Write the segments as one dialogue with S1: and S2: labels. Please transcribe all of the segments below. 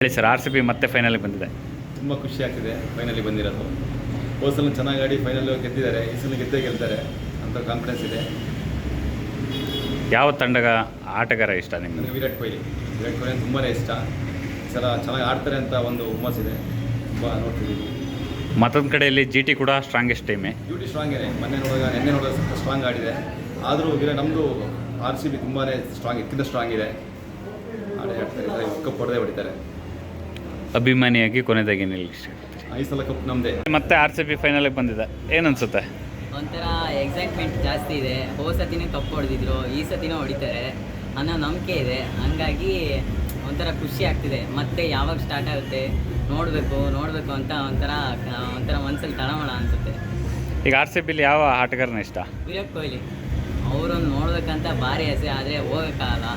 S1: ಹೇಳಿ sir, R C B ಮತ್ತೆ ಫೈನಲ್ಗೆ ಬಂದಿದೆ.
S2: ತುಂಬ ಖುಷಿ ಆಗ್ತಿದೆ ಫೈನಲಿ ಬಂದಿರೋದು. ಹೋದ ಸಲ ಚೆನ್ನಾಗಿ ಆಡಿ ಫೈನಲ್ ಗೆದ್ದಿದ್ದಾರೆ, ಈ ಸಲ ಗೆಲ್ತಾರೆ ಅಂತ ಕಾನ್ಫಿಡೆನ್ಸ್ ಇದೆ.
S1: ಯಾವ ತಂಡಗ ಆಟಗಾರ ಇಷ್ಟ ನಿಮಗೆ?
S2: ನನಗೆ ವಿರಾಟ್ ಕೊಹ್ಲಿ ತುಂಬಾ ಇಷ್ಟ. ಈ ಸಲ ಚೆನ್ನಾಗಿ ಆಡ್ತಾರೆ ಅಂತ ಒಂದು ಹುಮ್ಮಸ್ಸಿದೆ, ತುಂಬ ನೋಡ್ತಿದ್ದೀವಿ.
S1: ಮತ್ತೊಂದು ಕಡೆಯಲ್ಲಿ ಜಿ ಟಿ ಕೂಡ ಸ್ಟ್ರಾಂಗೆಸ್ಟ್ ಟೀಮೇ.
S2: ಡ್ಯೂಟಿ ಸ್ಟ್ರಾಂಗ್ ಇದೆ. ನಿನ್ನೆ ನೋಡಿದಾಗ ಸ್ವಲ್ಪ ಸ್ಟ್ರಾಂಗ್ ಆಡಿದೆ. ಆದರೂ ನಮ್ಮದು ಆರ್ ಸಿ ಬಿ ತುಂಬಾ ಸ್ಟ್ರಾಂಗ್, ಇದಕ್ಕಿಂತ ಸ್ಟ್ರಾಂಗ್ ಇದೆ. ಆಡ್ತಾರೆ, ಕಪ್ ಹೊಡೆದೇ ಹೊಡಿತಾರೆ.
S1: ಅಭಿಮಾನಿಯಾಗಿ ಕೊನೆದಾಗಿ ನಿಲ್ಲಿ
S2: ಈ ಸಲ ಕಪ್ ನಮ್ಮದೇ.
S1: ಮತ್ತೆ ಆರ್ ಸಿ ಬಿ ಫೈನಲ್ಗೆ ಬಂದಿದೆ, ಏನನ್ಸುತ್ತೆ?
S3: ಒಂಥರ ಎಕ್ಸೈಟ್ಮೆಂಟ್ ಜಾಸ್ತಿ ಇದೆ. ಹೋದ ಸತಿನೂ ಕಪ್ ಹೊಡೆದಿದ್ರು, ಈ ಸತಿನೂ ಹೊಡಿತಾರೆ ಅನ್ನೋ ನಂಬಿಕೆ ಇದೆ. ಹಂಗಾಗಿ ಒಂಥರ ಖುಷಿ ಆಗ್ತಿದೆ. ಮತ್ತೆ ಯಾವಾಗ ಸ್ಟಾರ್ಟ್ ಆಗುತ್ತೆ ನೋಡಬೇಕು ಅಂತ ಒಂಥರ ಮನಸ್ಸಲ್ಲಿ ತಳಮಳ ಅನಿಸುತ್ತೆ.
S1: ಈಗ ಆರ್ ಸಿ ಬಿಲಿ ಯಾವ ಆಟಗಾರನ ಇಷ್ಟ?
S3: ವಿರಾಟ್ ಕೊಹ್ಲಿ ಅವರನ್ನು ನೋಡ್ಬೇಕಂತ ಭಾರಿ ಆಸೆ, ಆದರೆ ಹೋಗೋಕ್ಕಾಗಲ್ಲ.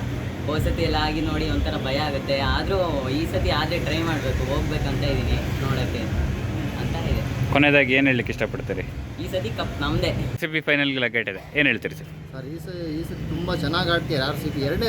S3: ಹೋದ ಸತಿ ಎಲ್ಲ ಆಗಿ ನೋಡಿ ಒಂಥರ ಭಯ ಆಗುತ್ತೆ. ಆದರೂ ಈ ಸತಿ ಆದರೆ ಟ್ರೈ ಮಾಡಬೇಕು, ಹೋಗ್ಬೇಕಂತ ಇದ್ದೀನಿ ನೋಡೋಕ್ಕೆ ಅಂತ ಇದೆ.
S1: ಕೊನೆದಾಗಿ ಏನು ಹೇಳಲಿಕ್ಕೆ ಇಷ್ಟಪಡ್ತೀರಿ?
S3: ಈ ಸತಿ ಕಪ್ ನಮ್ಮದೇ.
S1: ಆರ್ ಸಿ ಬಿ ಫೈನಲ್ಗೆ ಲಗ್ಗೇಟ್ ಇದೆ, ಏನು ಹೇಳ್ತೀರಿ ಸರ್?
S4: ಸರ್, ಈ ಸತಿ ತುಂಬ ಚೆನ್ನಾಗಿ ಆಡ್ತೀರ ಆರ್ ಸಿ ಬಿ. ಎರಡನೇ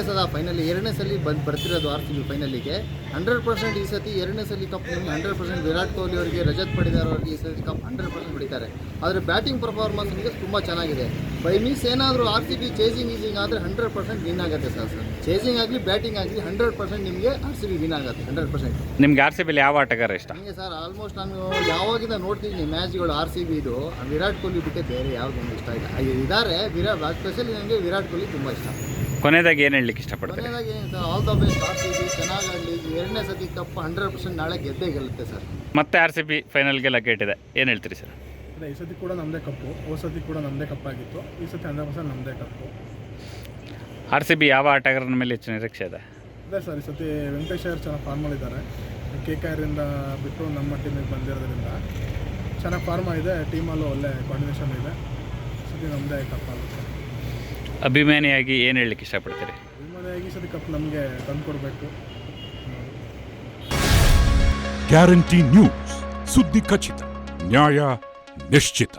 S4: ಸಲ ಬರ್ತಿರೋದು ಆರ್ ಸಿ ಬಿ ಫೈನಲಿಗೆ 100%. ಈ ಸತಿ ಎರಡನೇ ಸಲ ಕಪ್ 100%. ವಿರಾಟ್ ಕೊಹ್ಲಿ ಅವರಿಗೆ, ರಜತ್ ಪಡಿದಾರ್ ಅವರಿಗೆ ಈ ಸತಿ ಕಪ್ 100% ಹೊಡಿತಾರೆ. ಆದರೆ ಬ್ಯಾಟಿಂಗ್ ಪರ್ಫಾರ್ಮೆನ್ಸ್ ನಿಮಗೆ ತುಂಬ ಚೆನ್ನಾಗಿದೆ. ಬೈ ಮೀನ್ಸ್ ಏನಾದರೂ ಆರ್ ಸಿ ಬಿ ಚೇಸಿಂಗ್ ಆದರೆ 100% ವಿನ್ ಆಗುತ್ತೆ ಸರ್. ಚೇಸಿಂಗ್ ಆಗಲಿ ಬ್ಯಾಟಿಂಗ್ ಆಗಲಿ 100% ನಿಮಗೆ ಆರ್ ಸಿ ಬಿ ವಿನ್ ಆಗುತ್ತೆ 100%.
S1: ನಿಮ್ಗೆ ಆರ್ ಸಿ ಬಿಲಿ ಯಾವ ಆಟಗಾರ ಇಷ್ಟ?
S4: ನನಗೆ ಸರ್ ಆಲ್ಮೋಸ್ಟ್ ನಾನು ಯಾವಾಗಿಂದ ನೋಡ್ತಿದ್ದೀನಿ ಮ್ಯಾಚ್ಗಳು ಆರ್ ಸಿ ಬಿದು, ವಿರಾಟ್ ಕೊಹ್ಲಿ ಬಿಟ್ಟೆ ಬೇರೆ ಯಾವುದೊಂದು ಇಷ್ಟ ಇಲ್ಲ. ಇದ್ದಾರೆ ಸ್ಪೆಷಲಿ ನನಗೆ ವಿರಾಟ್ ಕೊಹ್ಲಿ ತುಂಬ ಇಷ್ಟ.
S1: ಕೊನೆದಾಗಿ ಏನು ಹೇಳಲಿಕ್ಕೆ ಇಷ್ಟಪಡ್ತೀರಿ?
S4: ಕೊನೆಯದಾಗಿ ಏನು sir, all the best R C B, ಚೆನ್ನಾಗಿ ಆಡಲಿ. ಎರಡನೇ ಸತಿ ಕಪ್ 100% ನಾಳೆ ಗೆಲ್ಲುತ್ತೆ ಸರ್.
S1: ಮತ್ತೆ ಆರ್ ಸಿ ಬಿ ಫೈನಲ್ಗೆ ಲಗ್ಗೇಟ್ ಇದೆ, ಏನು ಹೇಳ್ತೀರಿ ಸರ್?
S5: ಅದೇ ಈ ಸತಿ ಕೂಡ ನಮ್ಮದೇ ಕಪ್ಪು, ಹೋದ ಸತಿ ಕೂಡ ನಮ್ಮದೇ ಕಪ್ಪಾಗಿತ್ತು. ಈ ಸತಿ 100% ನಮ್ಮದೇ ಕಪ್ಪು.
S1: ಆರ್ ಸಿ ಬಿ ಯಾವ ಆಟಗಾರನ ಮೇಲೆ ಹೆಚ್ಚು ನಿರೀಕ್ಷೆ ಇದೆ?
S5: ಅದೇ ಸರ್, ಈ ಸತಿ ವೆಂಕಟೇಶ್ ಅವರು ಚೆನ್ನಾಗಿ ಫಾರ್ಮಲ್ಲಿದ್ದಾರೆ. KKRಯಿಂದ ಬಿಟ್ಟು ನಮ್ಮ ಟೀಮಿಗೆ ಬಂದಿರೋದ್ರಿಂದ ಚೆನ್ನಾಗಿ ಫಾರ್ಮ್ ಇದೆ. ಟೀಮಲ್ಲೂ ಒಳ್ಳೆ ಕಾಂಬಿನೇಷನ್ ಇದೆ. ಈ ಸತಿ ನಮ್ಮದೇ ಕಪ್ಪಾಗುತ್ತೆ.
S1: ಅಭಿಮಾನಿಯಾಗಿ ಏನು ಹೇಳಲಿಕ್ಕೆ ಇಷ್ಟಪಡ್ತೀರಿ?
S5: ಈ ಸತಿ ಕಪ್ ನಮಗೆ ತಂದುಕೊಡ್ಬೇಕು.
S6: ಗ್ಯಾರಂಟಿ ನ್ಯೂಸ್, ಸುದ್ದಿ ಖಚಿತ, ನ್ಯಾಯ ನಿಶ್ಚಿತ.